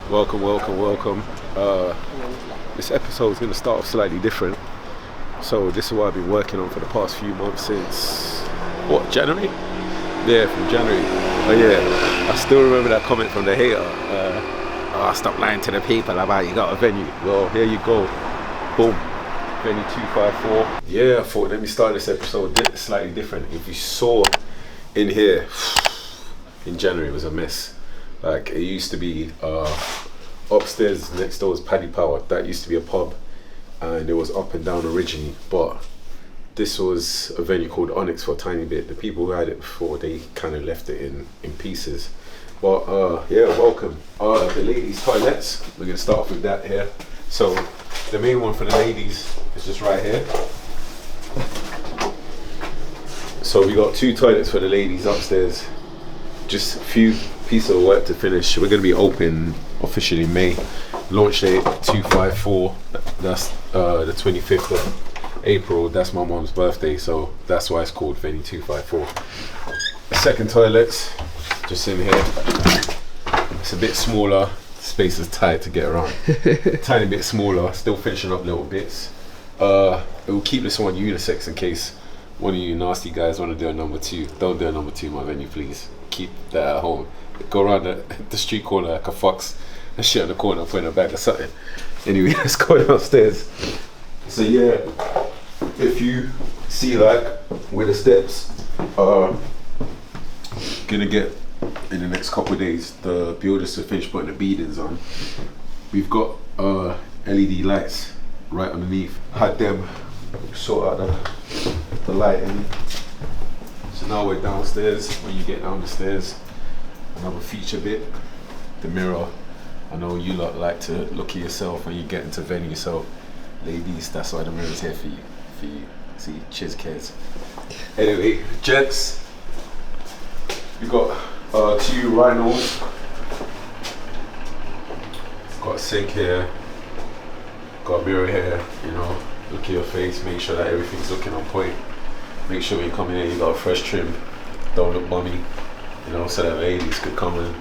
Welcome. This episode is going to start off slightly different. So this is what I've been working on for the past few months since, January? Yeah, from January. Oh yeah, I still remember that comment from the hater. Stop lying to the people about you got a venue. Well, here you go. Boom. Venue 254. Yeah, I thought let me start this episode slightly different. If you saw in here, in January it was a mess. Like it used to be upstairs next door was Paddy Power. That used to be a pub and it was up and down originally, but this was a venue called Onyx for a tiny bit. The people who had it before, they kind of left it in pieces. But yeah, welcome. The ladies' toilets, we're gonna start off with that here. So the main one for the ladies is just right here. So we got 2 toilets for the ladies upstairs. Just a few pieces of work to finish. We're gonna be open officially in May. Launch date 254. That's the 25th of April. That's my mom's birthday, so that's why it's called Venue 254. Second toilets, just in here. It's a bit smaller. Space is tight to get around. Tiny bit smaller. Still finishing up little bits. It will keep this one unisex in case one of you nasty guys want to do a number 2. Don't do a number 2 in my venue, please. Keep that at home. Go around the street corner like a fox and shit on the corner, put in a bag or something. Anyway, let's go downstairs. So yeah, if you see like where the steps are gonna get in the next couple of days, the builders to finish putting the beadings on. We've got LED lights right underneath. Had them sort out the lighting. So now we're downstairs. When you get down the stairs, another feature bit, the mirror. I know you lot like to look at yourself when you get into venue, so ladies, that's why the mirror's here for you. See, cheers kids. Anyway, gents, we got 2 rhinos. Got a sink here, got a mirror here, you know, look at your face, make sure that everything's looking on point. Make sure when you come in here you got a fresh trim, don't look bummy, you know, so that ladies could come and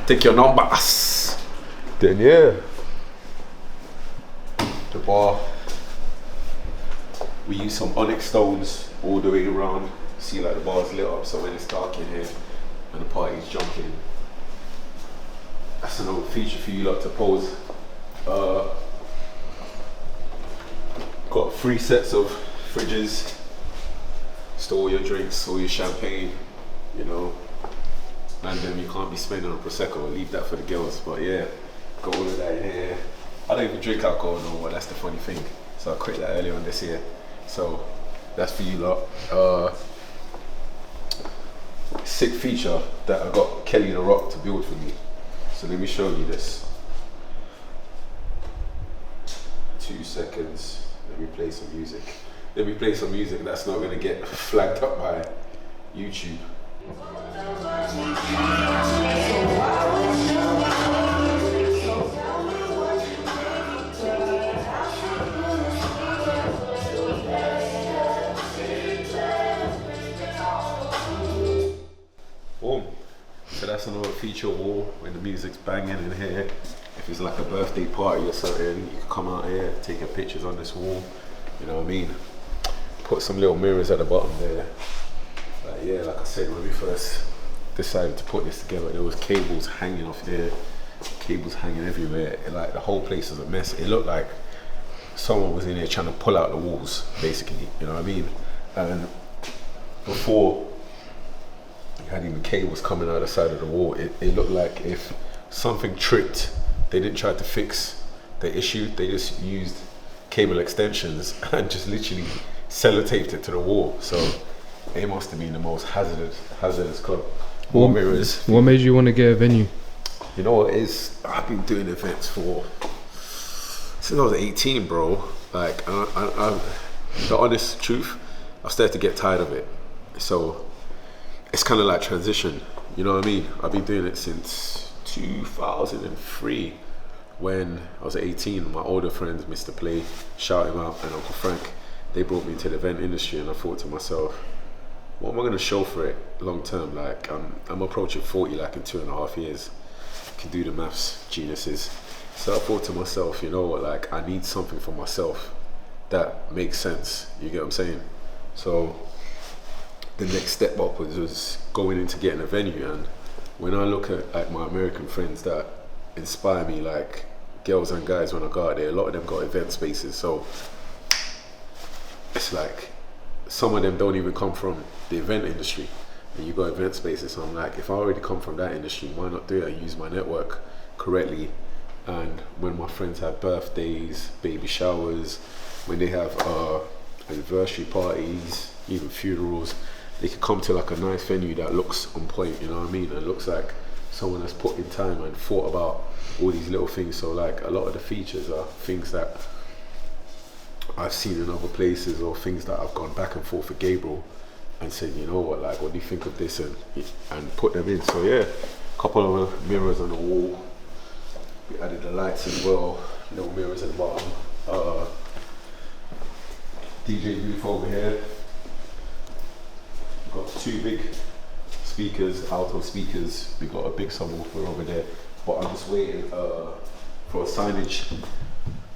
take your numbers. Then yeah, the bar, we use some onyx stones all the way around. See like the bar's lit up, so when it's dark in here and the party's jumping, that's another feature for you lot to pose. Got 3 sets of fridges. Store all your drinks, all your champagne, you know. And then you can't be spending on Prosecco, leave that for the girls. But yeah, got all of that in here. I don't even drink alcohol no more, that's the funny thing. So I quit that earlier on this year. So that's for you lot. Sick feature that I got Kelly the Rock to build for me. So let me show you this. 2 seconds, let me play some music. That's not gonna get flagged up by YouTube. Boom. So that's another feature wall when the music's banging in here. If it's like a birthday party or something, you can come out here, take your pictures on this wall. You know what I mean? Put some little mirrors at the bottom there. Yeah, like I said, when we first decided to put this together, there was cables hanging off here, cables hanging everywhere. Like the whole place was a mess. It looked like someone was in there trying to pull out the walls, basically. You know what I mean? And before you had even cables coming out the side of the wall, it looked like if something tripped, they didn't try to fix the issue. They just used cable extensions and just literally sellotaped it to the wall. So it must have been the most hazardous club. More mirrors. What made you want to get a venue? You know what it is? I've been doing events since I was 18, bro. Like, the honest truth, I've started to get tired of it. So it's kind of like transition. You know what I mean? I've been doing it since 2003. When I was 18, my older friends, Mr. Play, shout him out, and Uncle Frank, they brought me into the event industry, and I thought to myself, what am I going to show for it long term? Like I'm approaching 40 like in 2.5 years. can do the maths, geniuses. So I thought to myself, you know what, like I need something for myself that makes sense. You get what I'm saying? So the next step up was going into getting a venue. And when I look at my American friends that inspire me, like girls and guys, when I go out there, a lot of them got event spaces. So it's like some of them don't even come from the event industry, and you got event spaces. So I'm like, if I already come from that industry, why not do it and use my network correctly? And when my friends have birthdays, baby showers, when they have anniversary parties, even funerals, they can come to like a nice venue that looks on point, you know what I mean? And looks like someone has put in time and thought about all these little things. So like a lot of the features are things that I've seen in other places, or things that I've gone back and forth with Gabriel and said, you know what, like what do you think of this, and put them in. So yeah, a couple of mirrors on the wall. We added the lights as well, little mirrors at the bottom. DJ booth over here. Got 2 big speakers, alto speakers. We got a big subwoofer over there, but I'm just waiting for signage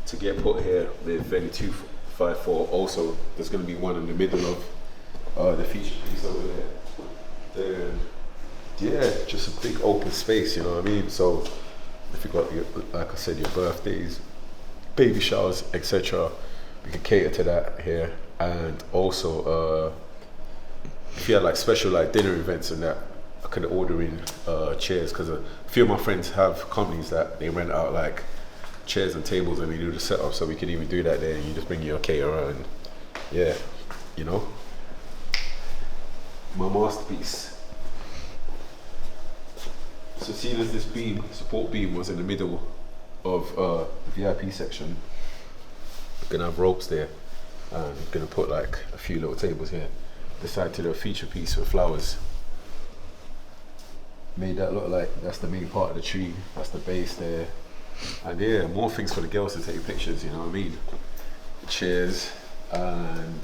to get put here with Venue 254. Also, there's going to be one in the middle of the feature piece over there. Then, yeah, just a big open space, you know what I mean? So, if you got, like I said, your birthdays, baby showers, etc., we can cater to that here. And also, if you had like special like dinner events and that, I could order in chairs, because a few of my friends have companies that they rent out like chairs and tables and they do the setup, so we can even do that there, and you just bring your caterer and yeah, you know. My masterpiece. So seeing as this beam, support beam, was in the middle of the VIP section, I'm gonna have ropes there, and I'm gonna put like a few little tables here. Decided to do a feature piece with flowers. Made that look like that's the main part of the tree, that's the base there. And yeah, more things for the girls to take pictures, you know what I mean? Chairs, and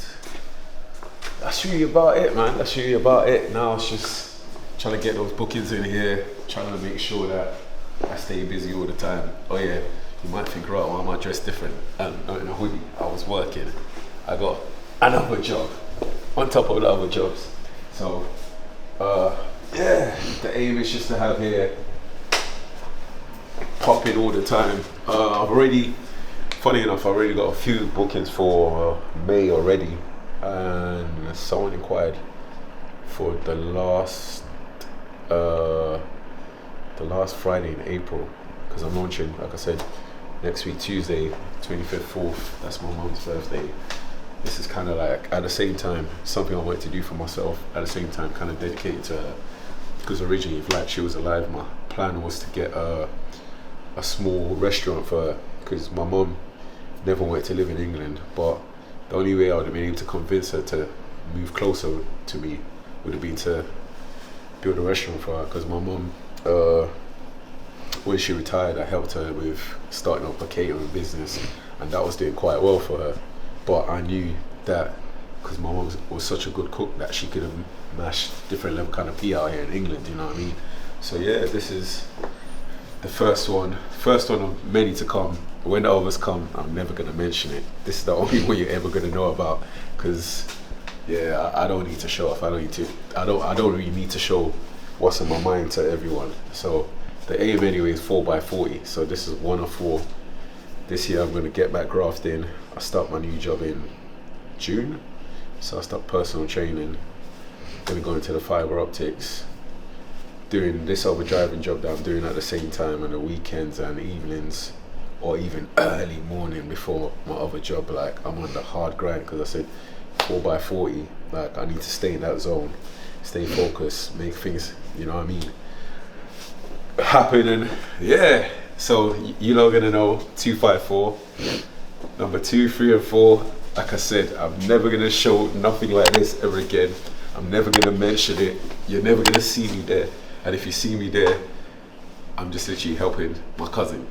that's really about it, man. That's really about it. Now it's just trying to get those bookings in here, trying to make sure that I stay busy all the time. Oh yeah, you might think, right, why am I dressed different? Not in a hoodie. I was working. I got another job on top of the other jobs. So yeah, the aim is just to have here pop in all the time. I've already, funny enough, I've already got a few bookings for May already, and someone inquired for the last Friday in April, because I'm launching, like I said, next week Tuesday, 25th, 4th. That's my mom's birthday. This is kind of like, at the same time, something I wanted to do for myself, at the same time kind of dedicated to her, because originally, if like she was alive, my plan was to get a small restaurant for her, because my mom never wanted to live in England, but the only way I would have been able to convince her to move closer to me would have been to build a restaurant for her, because my mom, when she retired, I helped her with starting up a catering business, and that was doing quite well for her. But I knew that because my mom was such a good cook that she could have mashed different level kind of pea out here in England, you know what I mean? So yeah, this is the first one of many to come. When the others come, I'm never gonna mention it. This is the only one you're ever gonna know about, because yeah, I don't need to show off. I don't really need to show what's in my mind to everyone. So the aim anyway is 4x40. So this is 1 of 4. This year I'm gonna get back grafting. I start my new job in June, so I start personal training. Gonna go into the fiber optics, doing this other driving job that I'm doing at the same time on the weekends and evenings, or even early morning before my other job. Like I'm on the hard grind, because I said 4x40. Like I need to stay in that zone, stay focused, make things, you know what I mean, happen. And yeah, so you lot are gonna know 254. Number 2, 3, and 4. Like I said, I'm never gonna show nothing like this ever again. I'm never gonna mention it. You're never gonna see me there. And if you see me there, I'm just literally helping my cousin.